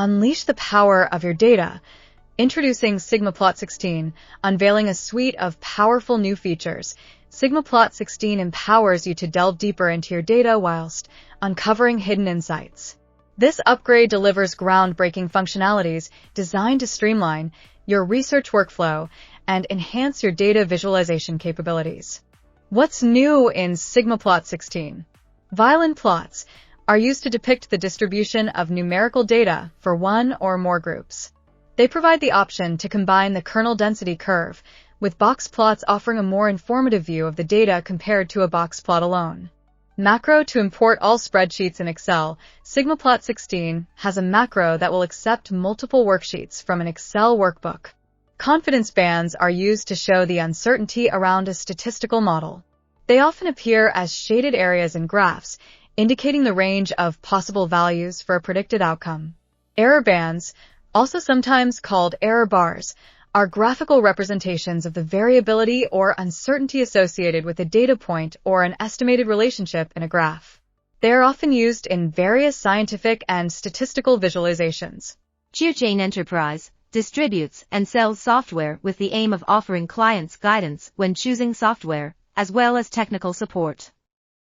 Unleash the power of your data. Introducing SigmaPlot 16, unveiling a suite of powerful new features. SigmaPlot 16 empowers you to delve deeper into your data whilst uncovering hidden insights. This upgrade delivers groundbreaking functionalities designed to streamline your research workflow and enhance your data visualization capabilities. What's new in SigmaPlot 16? Violin plots are used to depict the distribution of numerical data for one or more groups. They provide the option to combine the kernel density curve, with box plots offering a more informative view of the data compared to a box plot alone. Macro to import all spreadsheets in Excel. SigmaPlot 16 has a macro that will accept multiple worksheets from an Excel workbook. Confidence bands are used to show the uncertainty around a statistical model. They often appear as shaded areas in graphs, indicating the range of possible values for a predicted outcome. Error bands, also sometimes called error bars, are graphical representations of the variability or uncertainty associated with a data point or an estimated relationship in a graph. They are often used in various scientific and statistical visualizations. Chirchain Enterprise distributes and sells software with the aim of offering clients guidance when choosing software, as well as technical support.